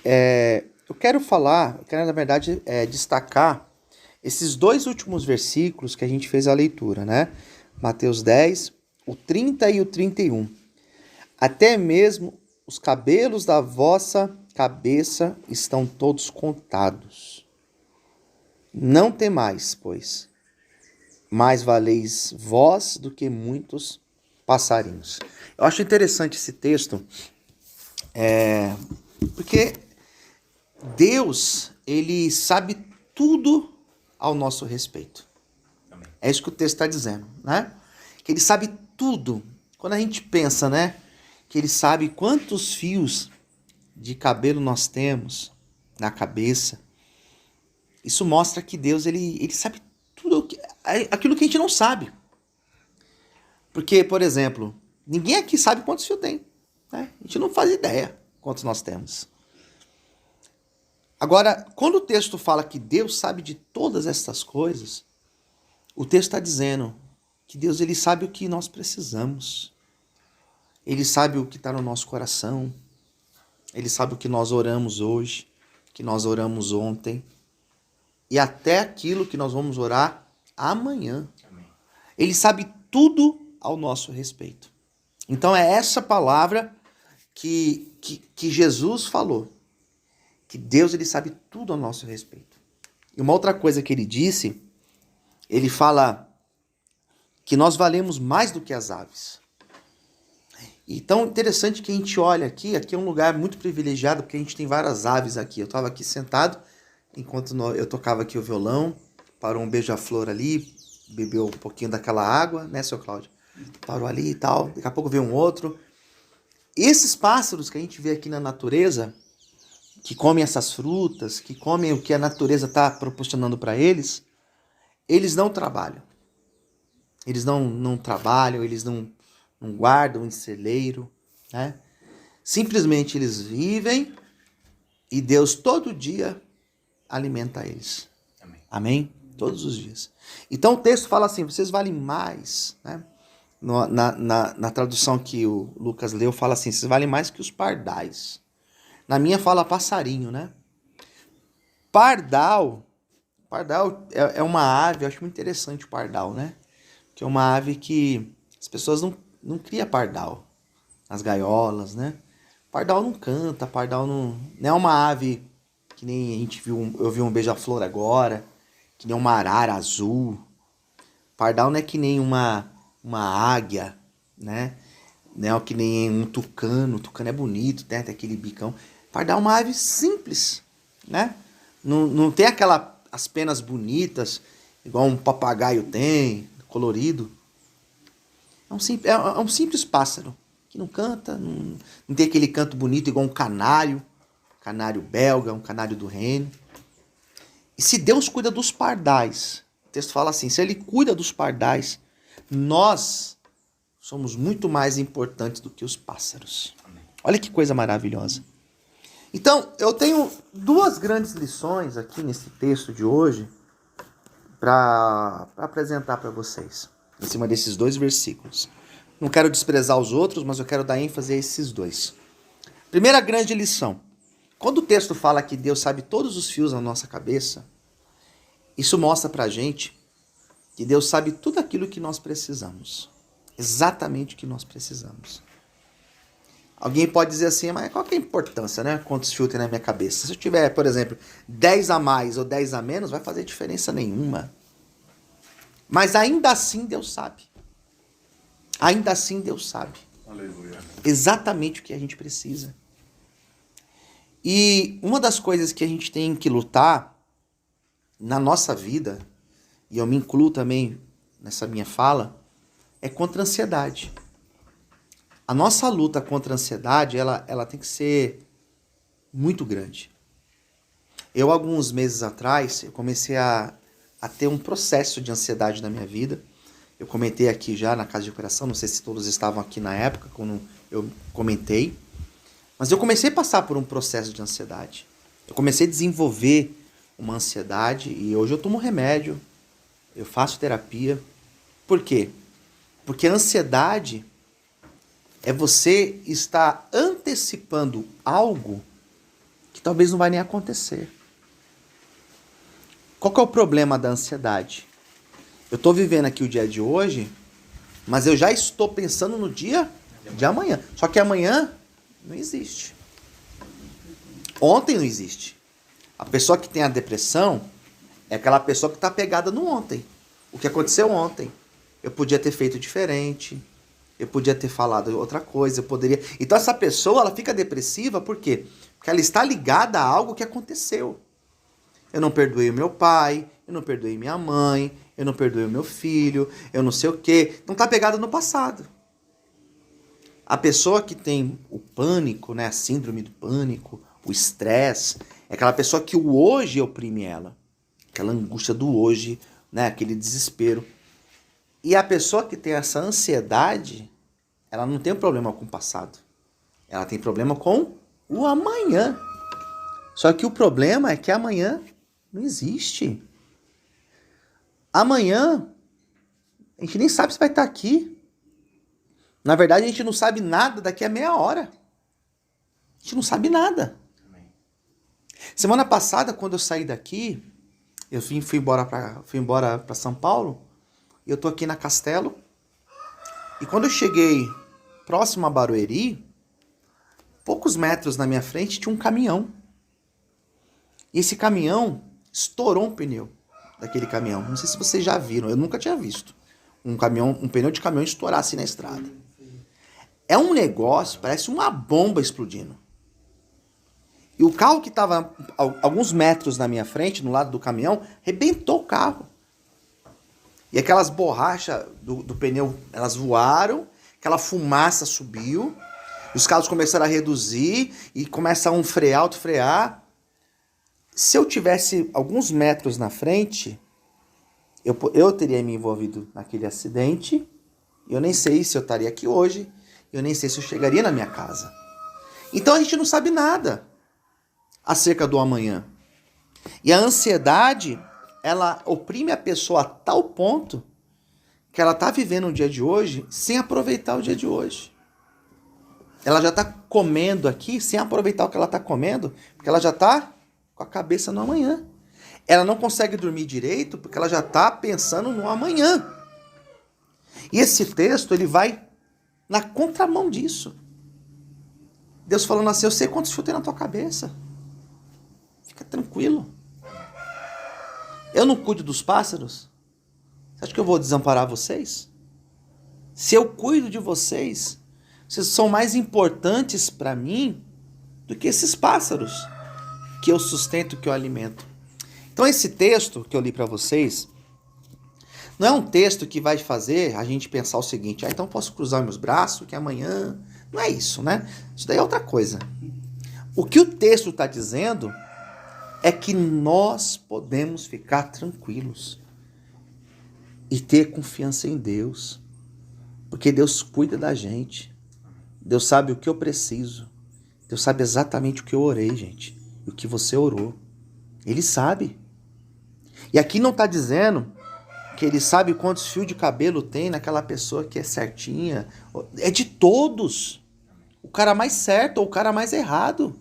Eu quero na verdade destacar esses dois últimos versículos que a gente fez a leitura, né? Mateus 10, o 30 e o 31. Até mesmo os cabelos da vossa cabeça estão todos contados. Não temais, pois, mais valeis vós do que muitos passarinhos. Eu acho interessante esse texto, porque Deus, ele sabe tudo ao nosso respeito. É isso que o texto está dizendo, né? Que ele sabe tudo. Quando a gente pensa, né? Que ele sabe quantos fios de cabelo nós temos na cabeça. Isso mostra que Deus, ele sabe tudo aquilo que a gente não sabe. Porque, por exemplo, ninguém aqui sabe quantos fios tem, né? A gente não faz ideia quantos nós temos. Agora, quando o texto fala que Deus sabe de todas essas coisas, o texto está dizendo que Deus, ele sabe o que nós precisamos. Ele sabe o que está no nosso coração. Ele sabe o que nós oramos hoje, que nós oramos ontem. E até aquilo que nós vamos orar amanhã. Amém. Ele sabe tudo ao nosso respeito. Então é essa palavra que Jesus falou. Que Deus, ele sabe tudo ao nosso respeito. E uma outra coisa que ele disse, ele fala que nós valemos mais do que as aves. Então, interessante que a gente olha aqui é um lugar muito privilegiado, porque a gente tem várias aves aqui. Eu estava aqui sentado, enquanto eu tocava aqui o violão, parou um beija-flor ali, bebeu um pouquinho daquela água, né, seu Cláudio? Parou ali e tal, daqui a pouco veio um outro. Esses pássaros que a gente vê aqui na natureza, que comem essas frutas, que comem o que a natureza está proporcionando para eles, eles não trabalham. Eles não trabalham, eles não guardam em celeiro, né? Simplesmente eles vivem e Deus todo dia alimenta eles. Amém? Amém? Todos os dias. Então o texto fala assim, vocês valem mais, né? Na tradução que o Lucas leu, fala assim, vocês valem mais que os pardais. Na minha fala passarinho, né? Pardal é uma ave, eu acho muito interessante o pardal, né? Que é uma ave que as pessoas não criam pardal nas gaiolas, né? Pardal não canta, pardal não é uma ave que nem a gente viu, eu vi um beija-flor agora, que nem uma arara azul. Pardal não é que nem uma águia, né? Não é que nem um tucano. O tucano é bonito, né? Tem aquele bicão. Pardal é uma ave simples, né? Não tem as penas bonitas, igual um papagaio tem, colorido. É um simples pássaro, que não canta, não tem aquele canto bonito igual um canário belga, um canário do reino. E se Deus cuida dos pardais, o texto fala assim, se ele cuida dos pardais, nós somos muito mais importantes do que os pássaros. Olha que coisa maravilhosa. Então, eu tenho duas grandes lições aqui nesse texto de hoje para apresentar para vocês, em cima desses dois versículos. Não quero desprezar os outros, mas eu quero dar ênfase a esses dois. Primeira grande lição. Quando o texto fala que Deus sabe todos os fios na nossa cabeça, isso mostra para a gente que Deus sabe tudo aquilo que nós precisamos. Exatamente o que nós precisamos. Alguém pode dizer assim, mas qual que é a importância, né? Quantos fios tem na minha cabeça? Se eu tiver, por exemplo, 10 a mais ou 10 a menos, vai fazer diferença nenhuma. Mas ainda assim Deus sabe. Ainda assim Deus sabe. Aleluia. Exatamente o que a gente precisa. E uma das coisas que a gente tem que lutar na nossa vida, e eu me incluo também nessa minha fala, é contra a ansiedade. A nossa luta contra a ansiedade, ela tem que ser muito grande. Eu, alguns meses atrás, eu comecei a ter um processo de ansiedade na minha vida. Eu comentei aqui já na Casa de Operação, não sei se todos estavam aqui na época, quando eu comentei. Mas eu comecei a passar por um processo de ansiedade. Eu comecei a desenvolver uma ansiedade e hoje eu tomo remédio, eu faço terapia. Por quê? Porque a ansiedade é você estar antecipando algo que talvez não vai nem acontecer. Qual que é o problema da ansiedade? Eu estou vivendo aqui o dia de hoje, mas eu já estou pensando no dia de amanhã. Só que amanhã não existe. Ontem não existe. A pessoa que tem a depressão é aquela pessoa que está pegada no ontem. O que aconteceu ontem. Eu podia ter feito diferente. Eu podia ter falado outra coisa. Eu poderia. Então essa pessoa ela fica depressiva por quê? Porque ela está ligada a algo que aconteceu. Eu não perdoei o meu pai, eu não perdoei minha mãe, eu não perdoei o meu filho, eu não sei o quê. Não está pegada no passado. A pessoa que tem o pânico, né, a síndrome do pânico, o estresse, é aquela pessoa que o hoje oprime ela. Aquela angústia do hoje, né, aquele desespero. E a pessoa que tem essa ansiedade, ela não tem problema com o passado. Ela tem problema com o amanhã. Só que o problema é que amanhã não existe. Amanhã, a gente nem sabe se vai estar aqui. Na verdade, a gente não sabe nada daqui a meia hora. A gente não sabe nada. Semana passada, quando eu saí daqui, eu fui embora para São Paulo, e eu tô aqui na Castelo, e quando eu cheguei próximo a Barueri, poucos metros na minha frente tinha um caminhão. E esse caminhão estourou um pneu daquele caminhão. Não sei se vocês já viram, eu nunca tinha visto um pneu de caminhão estourar assim na estrada. É um negócio, parece uma bomba explodindo. E o carro que estava alguns metros na minha frente, no lado do caminhão, arrebentou o carro. E aquelas borrachas do pneu, elas voaram, aquela fumaça subiu, os carros começaram a reduzir e começam um frear, outro frear. Se eu tivesse alguns metros na frente, eu teria me envolvido naquele acidente. Eu nem sei se eu estaria aqui hoje, eu nem sei se eu chegaria na minha casa. Então a gente não sabe nada acerca do amanhã. E a ansiedade, ela oprime a pessoa a tal ponto que ela está vivendo o dia de hoje sem aproveitar o dia de hoje. Ela já está comendo aqui sem aproveitar o que ela está comendo, porque ela já está com a cabeça no amanhã. Ela não consegue dormir direito porque ela já está pensando no amanhã. E esse texto, ele vai na contramão disso. Deus falando assim, eu sei quantos fios tem na tua cabeça. Fica tranquilo. Eu não cuido dos pássaros? Você acha que eu vou desamparar vocês? Se eu cuido de vocês, vocês são mais importantes para mim do que esses pássaros que eu sustento, que eu alimento. Então esse texto que eu li para vocês não é um texto que vai fazer a gente pensar o seguinte, então posso cruzar meus braços que amanhã... Não é isso, né? Isso daí é outra coisa. O que o texto está dizendo é que nós podemos ficar tranquilos e ter confiança em Deus, porque Deus cuida da gente. Deus sabe o que eu preciso. Deus sabe exatamente o que eu orei, gente, e o que você orou. Ele sabe. E aqui não está dizendo que ele sabe quantos fios de cabelo tem naquela pessoa que é certinha. É de todos. O cara mais certo ou o cara mais errado.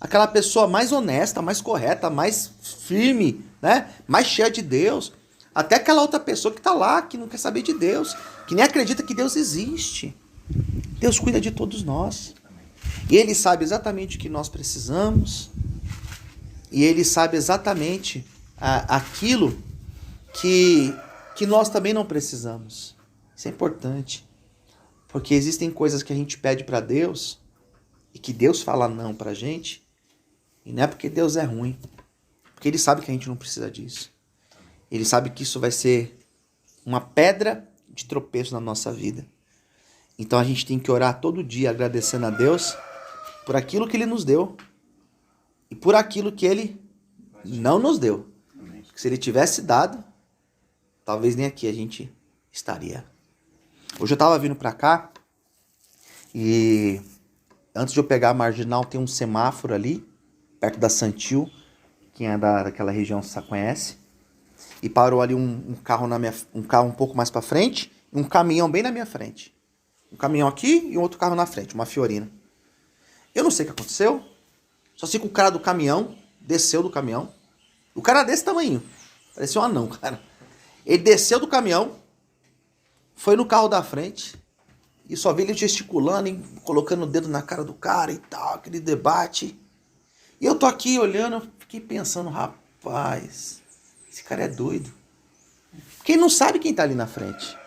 Aquela pessoa mais honesta, mais correta, mais firme, né? Mais cheia de Deus. Até aquela outra pessoa que está lá, que não quer saber de Deus, que nem acredita que Deus existe. Deus cuida de todos nós. E Ele sabe exatamente o que nós precisamos. E Ele sabe exatamente aquilo que nós também não precisamos. Isso é importante. Porque existem coisas que a gente pede para Deus e que Deus fala não pra gente. E não é porque Deus é ruim. Porque Ele sabe que a gente não precisa disso. Ele sabe que isso vai ser uma pedra de tropeço na nossa vida. Então a gente tem que orar todo dia agradecendo a Deus por aquilo que Ele nos deu. E por aquilo que Ele não nos deu. Porque se Ele tivesse dado, talvez nem aqui a gente estaria. Hoje eu estava vindo para cá e antes de eu pegar a Marginal tem um semáforo ali, perto da Santil, quem é daquela região você conhece, e parou ali um carro um carro um pouco mais para frente e um caminhão bem na minha frente. Um caminhão aqui e um outro carro na frente, uma Fiorina. Eu não sei o que aconteceu, Só sei que o cara do caminhão desceu do caminhão. O cara desse tamanho. Parecia um anão, cara. Ele desceu do caminhão, foi no carro da frente e só vi ele gesticulando e colocando o dedo na cara do cara e tal, aquele debate. E eu tô aqui olhando, fiquei pensando, rapaz, esse cara é doido. Porque ele não sabe quem tá ali na frente.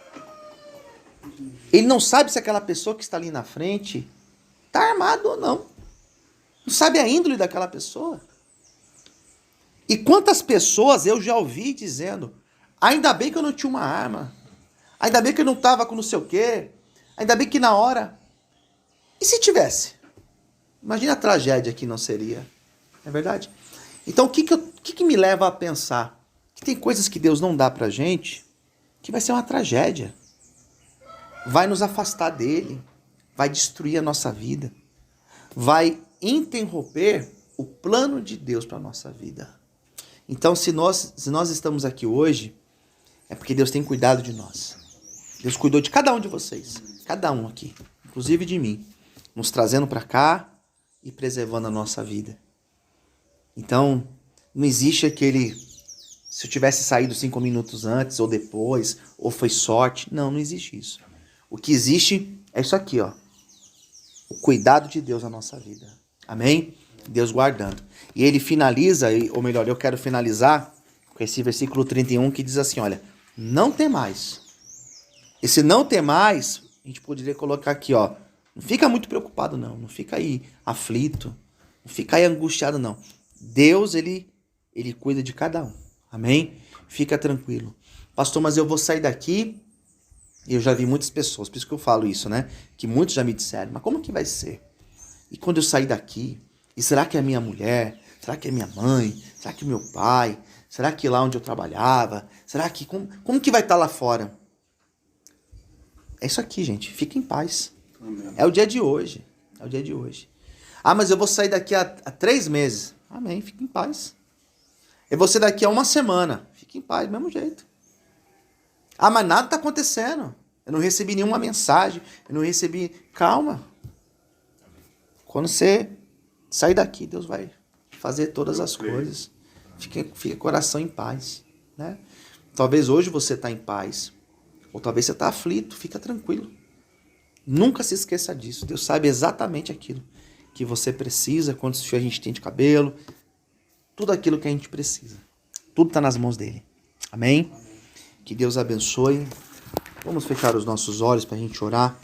Ele não sabe se aquela pessoa que está ali na frente tá armado ou não. Não sabe a índole daquela pessoa. E quantas pessoas eu já ouvi dizendo, ainda bem que eu não tinha uma arma, ainda bem que eu não tava com não sei o quê, ainda bem que na hora... E se tivesse? Imagina a tragédia que não seria. Não é verdade? Então o que me leva a pensar? Que tem coisas que Deus não dá pra gente, que vai ser uma tragédia. Vai nos afastar dele, vai destruir a nossa vida, vai interromper o plano de Deus para a nossa vida. Então, se nós estamos aqui hoje, é porque Deus tem cuidado de nós. Deus cuidou de cada um de vocês, cada um aqui, inclusive de mim, nos trazendo para cá e preservando a nossa vida. Então, não existe aquele, se eu tivesse saído 5 minutos antes ou depois, ou foi sorte. Não, não existe isso. O que existe é isso aqui, ó. O cuidado de Deus na nossa vida. Amém? Deus guardando. E ele finaliza, ou melhor, eu quero finalizar com esse versículo 31 que diz assim, olha, não temais. Esse não temais, a gente poderia colocar aqui, ó. Não fica muito preocupado, não. Não fica aí aflito. Não fica aí angustiado, não. Deus, ele cuida de cada um. Amém? Fica tranquilo. Pastor, mas eu vou sair daqui... Eu já vi muitas pessoas, por isso que eu falo isso, né? Que muitos já me disseram, mas como que vai ser? E quando eu sair daqui, e será que é a minha mulher? Será que é minha mãe? Será que é meu pai? Será que lá onde eu trabalhava? Será que... Como que vai estar lá fora? É isso aqui, gente. Fica em paz. Amém. É o dia de hoje. É o dia de hoje. Ah, mas eu vou sair daqui a 3 meses. Amém. Fica em paz. Eu vou sair daqui a 1 semana. Fica em paz, do mesmo jeito. Ah, mas nada está acontecendo. Eu não recebi nenhuma mensagem. Eu não recebi... Calma. Quando você sair daqui, Deus vai fazer todas as coisas. Fica coração em paz. Né? Talvez hoje você está em paz. Ou talvez você está aflito. Fica tranquilo. Nunca se esqueça disso. Deus sabe exatamente aquilo que você precisa. Quantos fios a gente tem de cabelo. Tudo aquilo que a gente precisa. Tudo está nas mãos dele. Amém? Que Deus abençoe. Vamos fechar os nossos olhos para a gente orar.